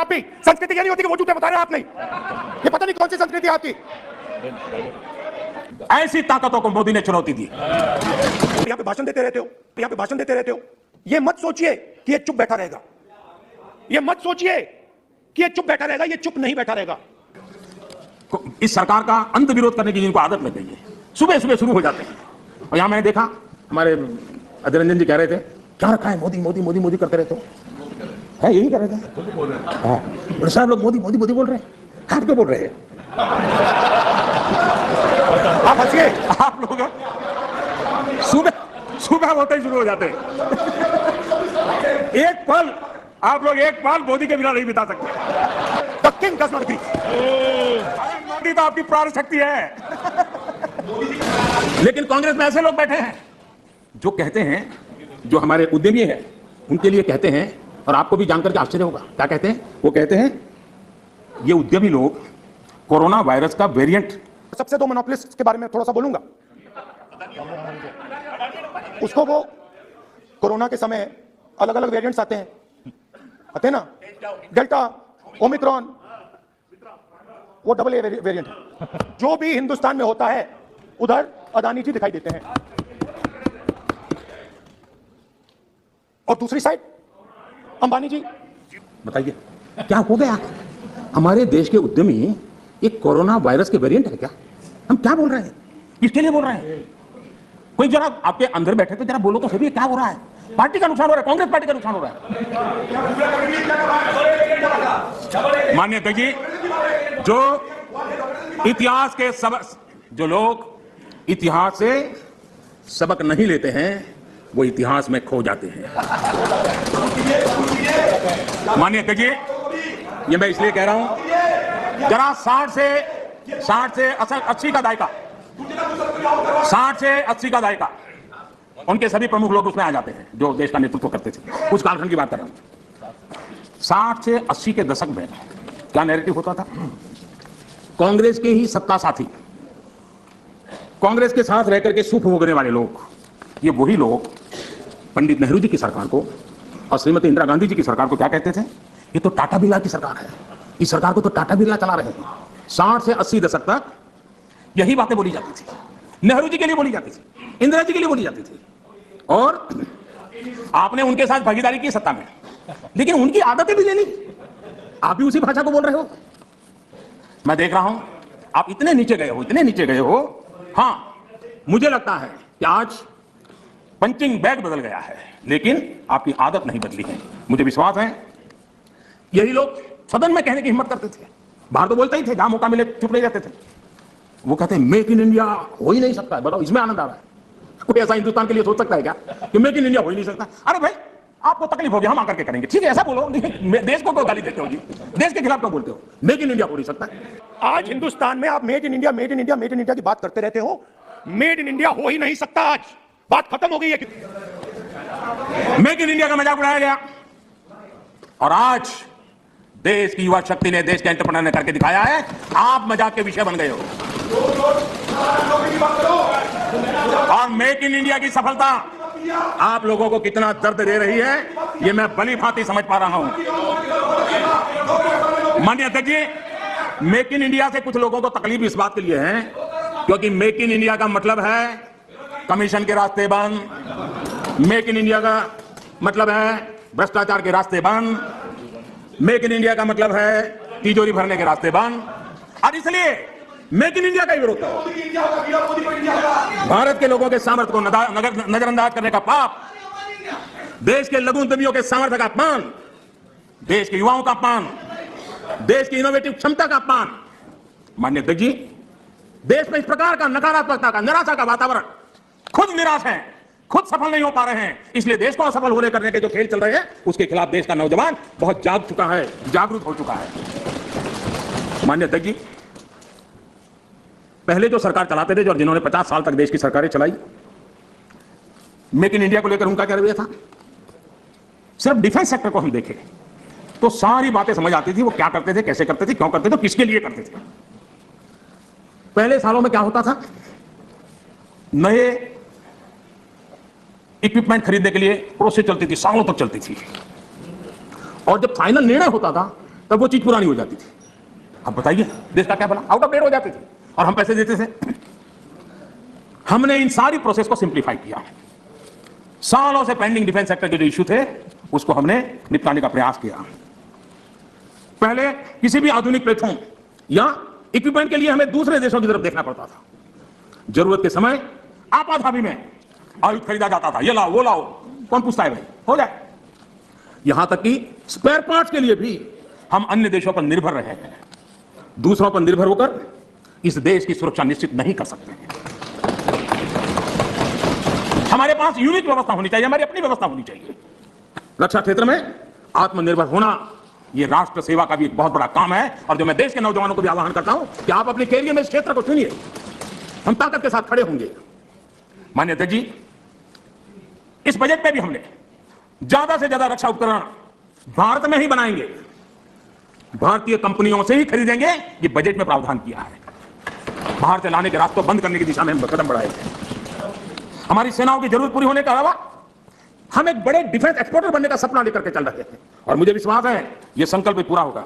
आप भी। संस्कृति ये नहीं होती कि वो झूठे बता रहे हैं आप नहीं। ये पता नहीं कौन सी संस्कृति है आपकी। ऐसी ताकतों को मोदी ने चुनौती दी। यहाँ पे भाषण देते रहते हो, यहाँ पे भाषण देते रहते हो। ये मत सोचिए कि ये चुप बैठा रहेगा, ये मत सोचिए कि ये चुप बैठा रहेगा, ये चुप नहीं बैठा रहेगा। इस सरकार का अंत विरोध करने की जिनको आदत लग गई है, सुबह सुबह शुरू हो जाते हैं। और यहां मैंने देखा हमारे अधीर रंजन जी कह रहे थे क्या रखा है मोदी मोदी मोदी मोदी करते रहते हो, है यही कह रहे थे। हाँ साहब लोग मोदी मोदी मोदी बोल रहे हैं, काट के बोल रहे हैं। आप हंसिए, आप लोग सुबह सुबह होते ही शुरू हो जाते हैं। एक पल आप लोग एक पल मोदी के बिना नहीं बिता सकते। The king does not agree। Modi तो आपकी प्राण शक्ति है। लेकिन कांग्रेस में ऐसे लोग बैठे हैं जो कहते हैं, जो हमारे उद्यमी हैं उनके लिए कहते हैं, और आपको भी जानकर के आश्चर्य होगा क्या कहते हैं। वो कहते हैं ये उद्यमी लोग कोरोना वायरस का वेरिएंट। सबसे दो मोनोपोलिस्ट के बारे में थोड़ा सा बोलूंगा। उसको वो कोरोना के समय अलग अलग वेरिएंट्स आते हैं ना, डेल्टा, ओमिक्रॉन, वो डबल ए वेरिएंट है। जो भी हिंदुस्तान में होता है उधर अदानी जी दिखाई देते हैं, और दूसरी साइड अंबानी जी। बताइए क्या हो गया हमारे देश के उद्यमी, ये कोरोना वायरस के वेरिएंट है क्या? हम क्या बोल रहे हैं, किसके लिए बोल रहे हैं? कोई जरा आपके अंदर बैठे तो जरा बोलो तो सही, क्या हो रहा है? पार्टी का नुकसान हो रहा है, कांग्रेस पार्टी का नुकसान हो रहा है। माननीय अध्यक्ष जी, जो इतिहास के सबक, जो लोग इतिहास से सबक नहीं लेते हैं वो इतिहास में खो जाते हैं। माननीय अध्यक्ष जी, ये मैं इसलिए कह रहा हूं, जरा 60 से 80 का दायका, 60 से 80 का दायका, उनके सभी प्रमुख लोग उसमें आ जाते हैं जो देश का नेतृत्व करते थे। उस कालखंड की बात कर रहा हूं। 60 से 80 के दशक में क्या नैरेटिव होता था? कांग्रेस के ही सत्ता साथी, कांग्रेस के साथ रहकर के सुख भोगने वाले लोग, ये वही लोग पंडित नेहरू जी की सरकार को और श्रीमती इंदिरा गांधी जी की सरकार को क्या कहते थे? ये तो टाटा बिरला की सरकार है, इस सरकार को तो टाटा बिरला चला रहे हैं। 60 से 80 दशक तक यही बातें बोली जाती थी, नेहरू जी के लिए बोली जाती थी, इंदिरा जी के लिए बोली जाती थी, और आपने उनके साथ भागीदारी की सत्ता में, लेकिन उनकी आदतें भी ले ली, आप भी उसी भाषा को बोल रहे हो। मैं देख रहा हूं आप इतने नीचे गए हो, इतने नीचे गए हो। हाँ, मुझे लगता है कि आज पंचिंग बैग बदल गया है, लेकिन आपकी आदत नहीं बदली है। मुझे विश्वास है यही लोग सदन में कहने की हिम्मत करते थे, बाहर तो बोलते ही थे, जहां मौका मिले चुप नहीं रहते थे। वो कहते हैं मेक इन इंडिया हो ही नहीं सकता है। बताओ, इसमें आनंद आ रहा है? कोई ऐसा हिंदुस्तान के लिए सोच सकता है क्या कि मेक इन इंडिया हो ही नहीं सकता? अरे भाई, आपको तकलीफ होगी, हम आकर के करेंगे, ठीक है, ऐसा बोलो। देश को क्यों गाली देते हो जी? देश के खिलाफ क्यों बोलते हो? मेक इन इंडिया हो नहीं सकता। आज हिंदुस्तान में आप made in India, made in India, made in India की बात करते रहते हो। मेड इन इंडिया हो ही नहीं सकता, आज बात खत्म हो गई है। मेक इन इंडिया का मजाक उड़ाया गया, और आज देश की युवा शक्ति ने, देश के एंटरप्रेन्योर ने करके दिखाया है। आप मजाक के विषय बन गए हो। और मेक इन इंडिया की सफलता आप लोगों को कितना दर्द दे रही है, ये मैं भली भांति समझ पा रहा हूं। माननीय अध्यक्ष जी, मेक इन इंडिया से कुछ लोगों को तकलीफ इस बात के लिए है क्योंकि मेक इन इंडिया का मतलब है कमीशन के रास्ते बंद, मेक इन इंडिया का मतलब है भ्रष्टाचार के रास्ते बंद, मेक इन इंडिया का मतलब है तिजोरी भरने के रास्ते बंद, और इसलिए मेक इन इंडिया का ही विरोध करो। भारत के लोगों के सामर्थ्य को नजरअंदाज करने का पाप, देश के लघु उद्यमियों के सामर्थ्य का अपमान, देश के युवाओं का अपमान, देश की इनोवेटिव क्षमता का अपमान। माननीय अध्यक्ष जी, देश में इस प्रकार का नकारात्मकता का, निराशा का वातावरण, खुद निराश है, खुद सफल नहीं हो पा रहे हैं, इसलिए देश को असफल होने करने के जो खेल चल रहे हैं उसके खिलाफ देश का नौजवान बहुत जाग चुका है, जागरूक हो चुका है। माननीय अध्यक्ष जी, पहले जो सरकार चलाते थे और जिन्होंने 50 साल तक देश की सरकारें चलाई, मेक इन इंडिया को लेकर उनका क्या रवैया था? सिर्फ डिफेंस सेक्टर को हम देखें तो सारी बातें समझ आती थी, वो क्या करते थे, कैसे करते थे, क्यों करते थे, किसके लिए करते थे। पहले सालों में क्या होता था, नए इक्विपमेंट खरीदने के लिए प्रोसेस चलती थी, सालों तक चलती थी, और जब फाइनल निर्णय होता था तब वो चीज पुरानी हो जाती थी। अब बताइए देश का क्या बना, आउट ऑफ डेट हो जाते थे और हम पैसे देते थे। हमने इन सारी प्रोसेस को सिंप्लीफाई किया। सालों से पेंडिंग डिफेंस सेक्टर के जो इश्यू थे उसको हमने निपटाने का प्रयास किया। पहले किसी भी आधुनिक प्लेटफॉर्म या इक्विपमेंट के लिए हमें दूसरे देशों की तरफ देखना पड़ता था। जरूरत के समय आपाधापी में आयुध खरीदा जाता था, ये लाओ वो लाओ, कौन पूछता है भाई, हो जाए। यहां तक कि स्पेयर पार्ट्स के लिए भी हम अन्य देशों पर निर्भर रहे हैं। दूसरों पर निर्भर होकर इस देश की सुरक्षा निश्चित नहीं कर सकते हैं। हमारे पास यूनिक व्यवस्था होनी चाहिए, हमारी अपनी व्यवस्था होनी चाहिए। रक्षा क्षेत्र में आत्मनिर्भर होना यह राष्ट्र सेवा का भी एक बहुत बड़ा काम है। और जो मैं देश के नौजवानों को भी आह्वान करता हूं कि आप अपने कैरियर में इस क्षेत्र को चुनिए, हम ताकत के साथ खड़े होंगे। माननीय अध्यक्ष जी, इस बजट में भी हमने ज्यादा से ज्यादा रक्षा उपकरण भारत में ही बनाएंगे, भारतीय कंपनियों से ही खरीदेंगे, ये बजट में प्रावधान किया है। बाहर से लाने के रास्तों बंद करने की दिशा में हम कदम बढ़ाए हैं। हमारी सेनाओं की जरूरत पूरी होने के अलावा हम एक बड़े डिफेंस एक्सपोर्टर बनने का सपना लेकर के चल रहे हैं और मुझे विश्वास है यह संकल्प भी पूरा होगा।